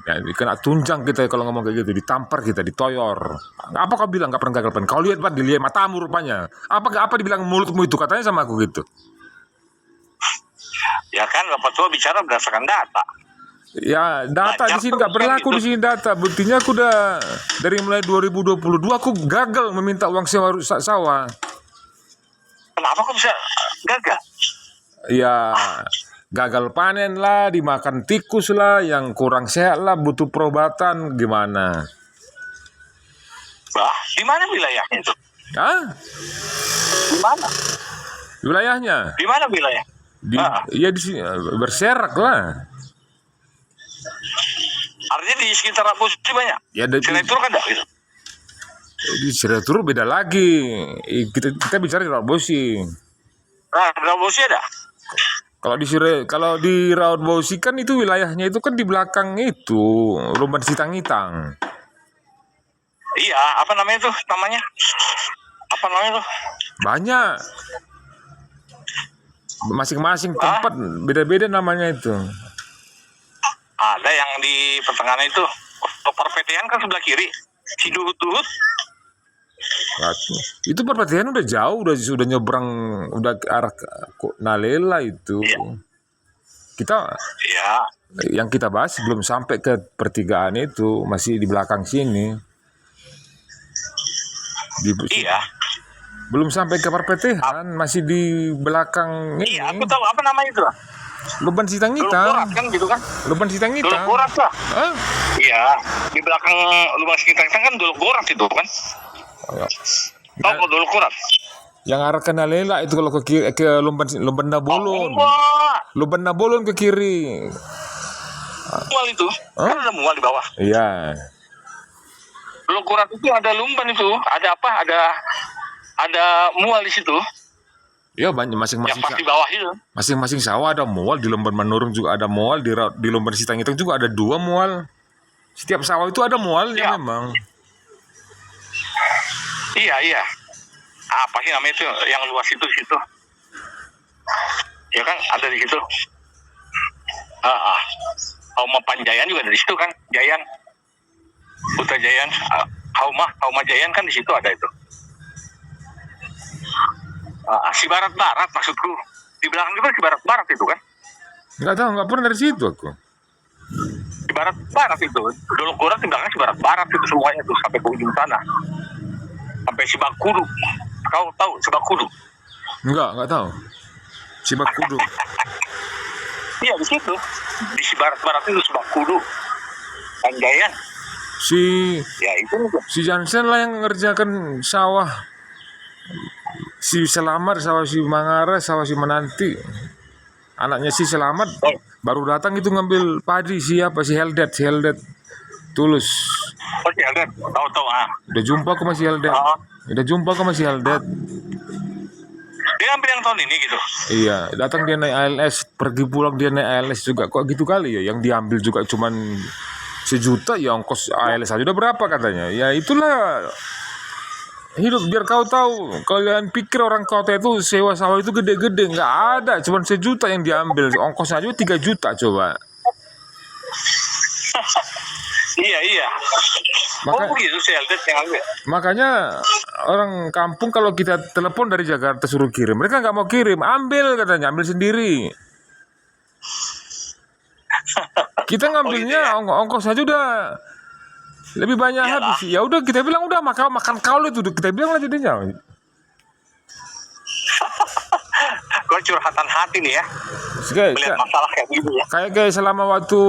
B: Ya, kena tunjang kita kalau ngomong kayak gitu, ditampar kita, ditoyor. Apa kau bilang nggak pernah gagal panen? Kau lihat Pak, dilihat matamu rupanya. Apa dibilang mulutmu itu, katanya sama aku gitu.
A: Ya kan, Bapak Tua bicara berdasarkan data.
B: Ya data di sini nggak berlaku di sini data. Buktinya aku udah dari mulai 2022 aku gagal meminta uang sewa rusak sawah.
A: Kenapa kok bisa gagal?
B: Ya gagal panen lah, dimakan tikus lah, yang kurang sehat lah, butuh perobatan gimana?
A: Bah, di mana wilayahnya itu?
B: Hah?
A: Di mana?
B: Wilayahnya?
A: Di mana wilayah?
B: Ya di sini berserak lah.
A: Artinya di sekitar Rak Bosi banyak.
B: Ya
A: Siretur kan enggak gitu.
B: di Cirebon beda lagi. Kita bicara di Raut Bosi.
A: Nah, Rak Bosi ada.
B: Kalau di Raut Bosi kan itu wilayahnya itu kan di belakang itu Lumban Sitangitang.
A: Iya, apa namanya tuh? Apa namanya tuh?
B: Banyak. Masing-masing tempat beda-beda namanya itu.
A: Ada yang di pertengahan itu. Perpetean kan sebelah kiri. Si Duhut.
B: Itu perpetian udah jauh, sudah nyebrang, udah ke arah Nalela itu.
A: Iya.
B: Yang kita bahas belum sampai ke pertigaan itu, masih di belakang sini.
A: Iya.
B: Belum sampai ke perpetean, masih di belakang ini.
A: Iya, aku tahu apa namanya itu lah.
B: Luban Sitangitang.
A: Duluk kan gitu kan?
B: Luban Sitangitang.
A: Duluk Gorat lah.
B: Hah?
A: Iya, di belakang Luban Sitangitang kan Duluk Gorat itu kan? Tahu kok Duluk Gorat?
B: Yang arah ke Nalela itu kalau ke kiri, ke Lumban Nabolon. Lumban Nabolon ke kiri.
A: Mual itu. Kan ada mual di bawah.
B: Iya.
A: Duluk Gorat itu ada lumban itu. Ada apa? Ada mual di situ.
B: Ya banyak masing-masing.
A: Yang pas di bawah itu.
B: Masing-masing sawah ada mual, di Lumban Manurung juga ada mual, di Lumban Sitangitang juga ada 2 mual. Setiap sawah itu ada mualnya memang.
A: Iya. Apa sih namanya itu yang luas itu di situ? Ya kan ada di situ. Hauma Panjayan juga dari situ kan, Jayan. Putra Jayan, Hauma Jayan kan di situ ada itu. Si barat-barat maksudku. Di belakang juga si barat-barat itu kan.
B: Nggak tahu, nggak pernah dari situ aku.
A: Di barat-barat itu. Duluk Gorat di belakang si barat-barat itu semuanya tuh sampai ke ujung sana. Sampai si Bakudu. Kau tahu si Bakudu?
B: Nggak tahu. Sibak Kudu.
A: Iya di situ. Di si barat-barat itu si Bakudu. Panjayan.
B: Ya
A: itu.
B: Si Jansen lah yang ngerjakan sawah. Si Selamat, sawah si Mangara, sawah si Menanti. Anaknya si Selamat baru datang itu ngambil padi. Siapa? Si Heldet Tulus.
A: Oh si Heldet, tahu
B: Udah jumpa ke masih Heldet.
A: Dia ambil yang tahun ini gitu.
B: Iya, datang dia naik ALS, pergi pulang dia naik ALS juga. Kok gitu kali ya? Yang diambil juga cuman 1 juta, ya ongkos ALS aja udah berapa katanya. Ya itulah hidup. Biar kau tahu, kalian pikir orang kota itu sewa sawah itu gede-gede, nggak ada, cuman 1 juta yang diambil, ongkosnya aja 3 juta coba.
A: Iya. Begitu sih yang ambil.
B: Makanya orang kampung kalau kita telepon dari Jakarta suruh kirim, mereka nggak mau kirim, ambil katanya, ambil sendiri. Kita ngambilnya ongkos aja udah lebih banyak habis. Ya udah kita bilang udah makan kau itu, kita bilang lah jadinya.
A: Kau curhatan hati nih ya. Melihat masalah kayak gitu ya.
B: Kayak selama waktu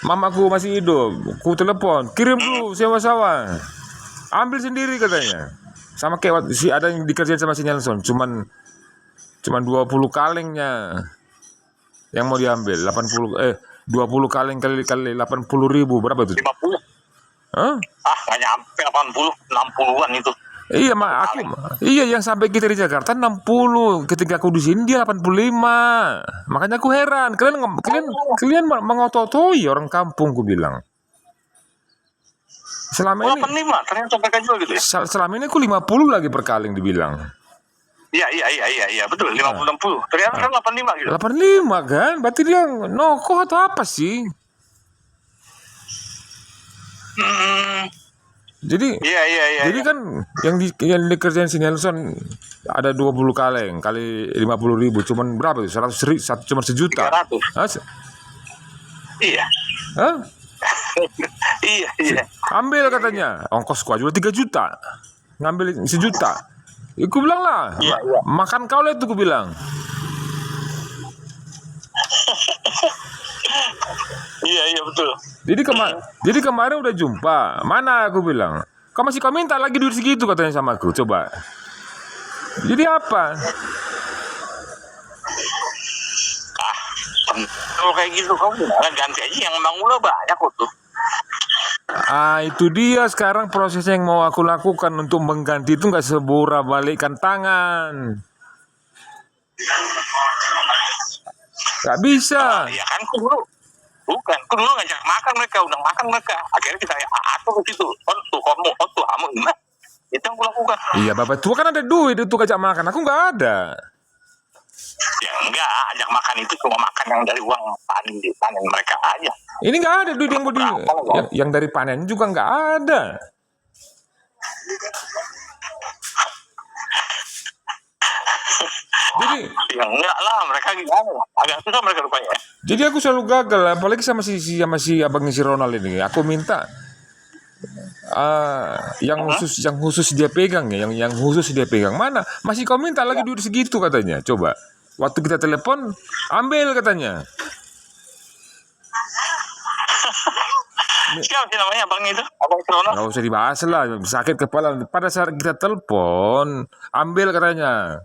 B: mamaku masih hidup, ku telepon, kirim dulu sewa sawah, ambil sendiri katanya. Sama kayak ada yang dikerjain sama si Nelson, cuman 20 kalengnya yang mau diambil. 20 kaleng kali 80.000 berapa itu?
A: 50.
B: Hah?
A: Nggak nyampe 80, 60-an itu.
B: Iya, iya yang sampai kita di Jakarta 60, ketika aku di sini dia 85. Makanya aku heran, kalian mengotot-otoi orang kampung, aku bilang. Selama ini
A: 85, ternyata mereka juga gitu ya.
B: selama ini aku 50 lagi per kaleng dibilang.
A: Iya, betul, 50 60. Ternyata kan 85 gitu.
B: 85 kan? Berarti dia nokoh atau apa sih? Jadi
A: Iya.
B: Jadi kan yang dikerjain si Nelson ada 20 kaleng kali 50.000, cuman berapa itu? 100.000, cuma sejuta.
A: 300.
B: Hah?
A: Iya.
B: Hah?
A: Iya.
B: Ambil katanya, ongkos gua juga 3 juta. Ngambil sejuta. Aku bilang lah,
A: Iya.
B: makan kau lah itu, aku bilang.
A: Iya, betul.
B: Jadi kemarin udah jumpa. Mana, aku bilang. Kau minta lagi duit segitu, katanya sama aku. Coba. Jadi apa?
A: Kalau kayak gitu kamu ganti aja yang Mangula banyak kok tuh.
B: Itu dia sekarang prosesnya yang mau aku lakukan untuk mengganti itu, nggak sebura balikkan tangan. Nggak bisa.
A: Ya kan aku dulu ngajak makan mereka, udah makan mereka. Akhirnya kita atur ke situ. Kamu gimana? Itu yang aku lakukan.
B: Iya, bapak tua kan ada duit untuk ajak makan. Aku nggak ada.
A: Ya enggak, ajak makan itu cuma makan yang dari uang panen mereka aja.
B: Ini nggak ada duit yang dari panen juga nggak ada. Jadi
A: ya enggak lah, mereka gimana? Agak susah mereka rupanya.
B: Jadi aku selalu gagal, apalagi sama si abangnya si Ronald ini. Aku minta yang khusus dia pegang ya, yang khusus dia pegang. Mana? Masih kau minta lagi duit segitu katanya. Coba. Waktu kita telepon, ambil katanya.
A: Siapa sih namanya abang itu? Abang Ronald?
B: Nggak usah dibahas lah, sakit kepala. Pada saat kita telepon, ambil katanya.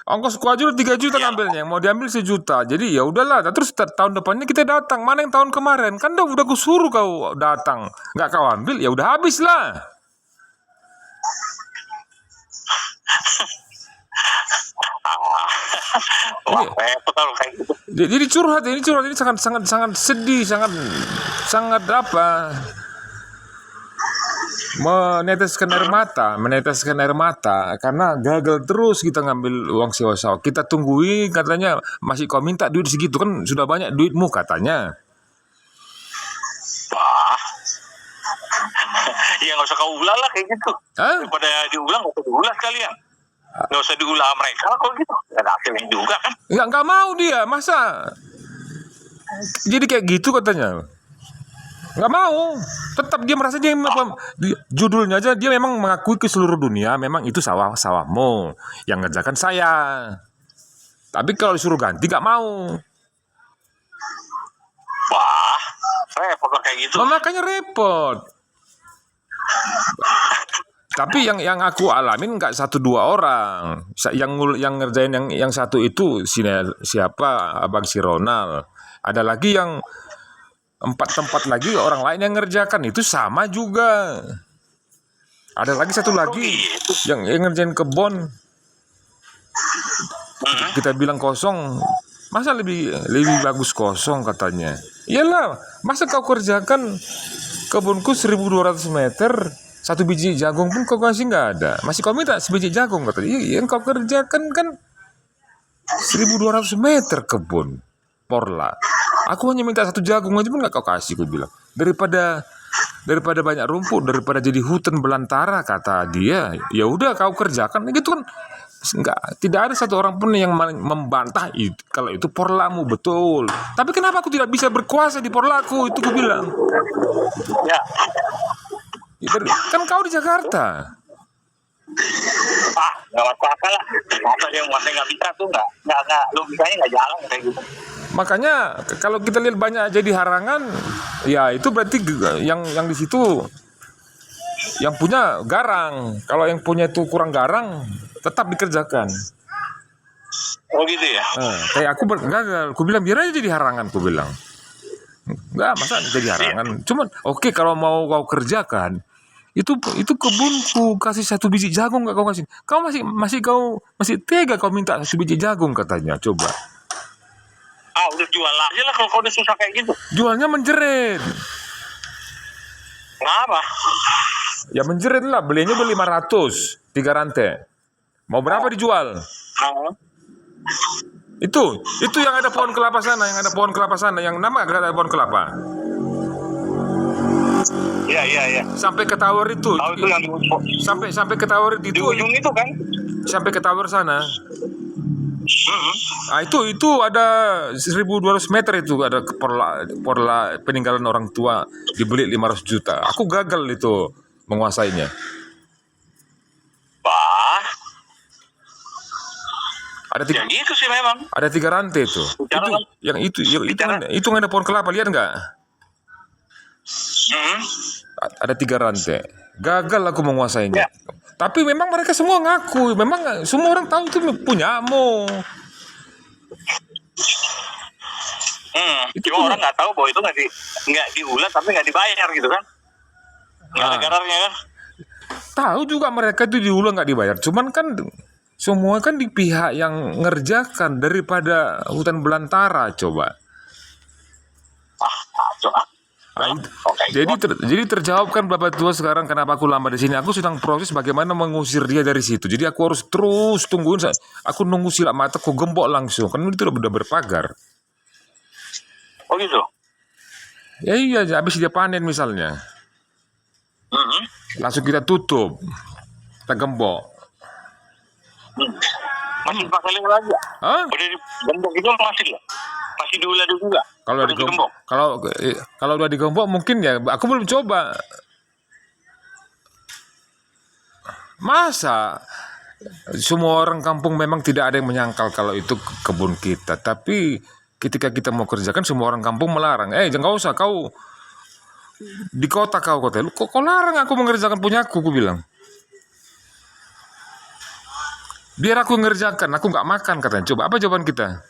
B: Ongkos ku aja 3 juta ngambilnya, yang mau diambil 1 juta. Jadi ya udahlah. Terus tahun depannya kita datang. Mana yang tahun kemarin? Kan udah ku suruh kau datang, nggak kau ambil, ya udah habis lah.
A: Wah, repot kalau kayak gitu.
B: Jadi curhat ini sangat sedih, sangat apa? Meneteskan air mata karena gagal terus kita ngambil uang sewa sawah. Kita tungguin, katanya masih kau minta duit segitu, kan sudah banyak duitmu katanya.
A: Wah. Ya nggak usah kau ulang lah kayak gitu.
B: Hah?
A: Daripada diulang, nggak usah diulang sekalian. Nggak usah diulang mereka lah kalau gitu. Ada hasilnya juga kan.
B: Nggak mau dia, masa jadi kayak gitu katanya. Nggak mau, tetap dia merasa judulnya aja dia memang mengakui ke seluruh dunia memang itu sawahmu yang ngerjakan saya. Tapi kalau disuruh ganti nggak mau.
A: Wah, repot lah kayak gitu.
B: Makanya repot. Tapi yang aku alamin nggak 1-2 orang. Yang ngerjain yang satu itu siapa, abang si Ronald. Ada lagi yang 4 tempat lagi orang lain yang ngerjakan itu sama juga. Ada lagi satu lagi yang ngerjain kebon. Kita bilang kosong, masa lebih bagus kosong katanya. Iyalah, masa kau kerjakan kebunku 1.200 meter, 1 biji jagung pun kau kasih nggak ada. Masih kau minta sebiji jagung katanya. Iya, yang kau kerjakan kan 1.200 meter kebun porla. Aku hanya minta 1 jagung aja pun nggak kau kasih, aku bilang. Daripada banyak rumput, daripada jadi hutan belantara, kata dia. Ya udah kau kerjakan, gitu kan. Tidak ada satu orang pun yang membantah kalau itu porlamu, betul. Tapi kenapa aku tidak bisa berkuasa di porlaku, itu aku bilang.
A: Ya.
B: Kan kau di Jakarta.
A: Nggak masuk lah. Masa dia nggak bisa tuh nggak logikanya nggak jalan kayak gitu.
B: Makanya kalau kita lihat banyak jadi harangan, ya itu berarti yang di situ yang punya garang. Kalau yang punya itu kurang garang, tetap dikerjakan.
A: Oh gitu ya.
B: Kayak aku gagal, aku bilang biar aja jadi harangan, aku bilang. Enggak, masa jadi harangan. Cuman oke, kalau mau kau kerjakan, itu kebunku, kasih 1 biji jagung nggak kau kasih? Kau masih tega kau minta 1 biji jagung katanya. Coba.
A: Udah jual aja lah kalau kau udah susah kayak gitu.
B: Jualnya menjerit.
A: Kenapa?
B: Ya menjerit lah, belinya beli 500, 3 rantai. Mau berapa dijual? Itu yang ada pohon kelapa sana, yang nama ada pohon kelapa.
A: Iya.
B: Sampai ke tower itu.
A: Tahu itu yang
B: Sampai ke tower
A: di
B: itu.
A: ujung itu kan?
B: Sampai ke tower sana. Itu ada 1.200 meter itu ada porla peninggalan orang tua, dibeli 500 juta. Aku gagal itu menguasainya.
A: Wah,
B: Ada
A: ya gitu sih memang.
B: ada 3 rantai itu. Itu ada pohon kelapa, lihat nggak? Ada 3 rantai. Gagal aku menguasainya.
A: Ya.
B: Tapi memang mereka semua ngaku, memang semua orang tahu itu punyamu.
A: Cuma orang nggak tahu bahwa itu nggak diulat tapi nggak dibayar gitu kan? Nggak ada gararnya kan?
B: Tahu juga mereka itu diulang nggak dibayar. Cuman kan semua kan di pihak yang ngerjakan daripada hutan belantara. Coba.
A: Coba.
B: Jadi terjawab kan Bapak Tua sekarang kenapa aku lama di sini. Aku sedang proses bagaimana mengusir dia dari situ. Jadi aku harus terus tungguin. Aku nunggu silap mata, aku gembok langsung. Kan itu udah berpagar.
A: Oh gitu.
B: Ya iya, habis dia panen misalnya, langsung kita tutup, kita gembok.
A: Masih pakai lagi ya?
B: Hah?
A: Udah digembok itu masih diulat juga.
B: Kalau udah digembok mungkin ya. Aku belum coba. Masa semua orang kampung memang tidak ada yang menyangkal kalau itu kebun kita. Tapi ketika kita mau kerjakan semua orang kampung melarang. Jangan usah kau di kota kau kok larang aku mengerjakan punyaku, aku bilang. Biar aku ngerjakan, aku nggak makan katanya. Coba apa jawaban kita?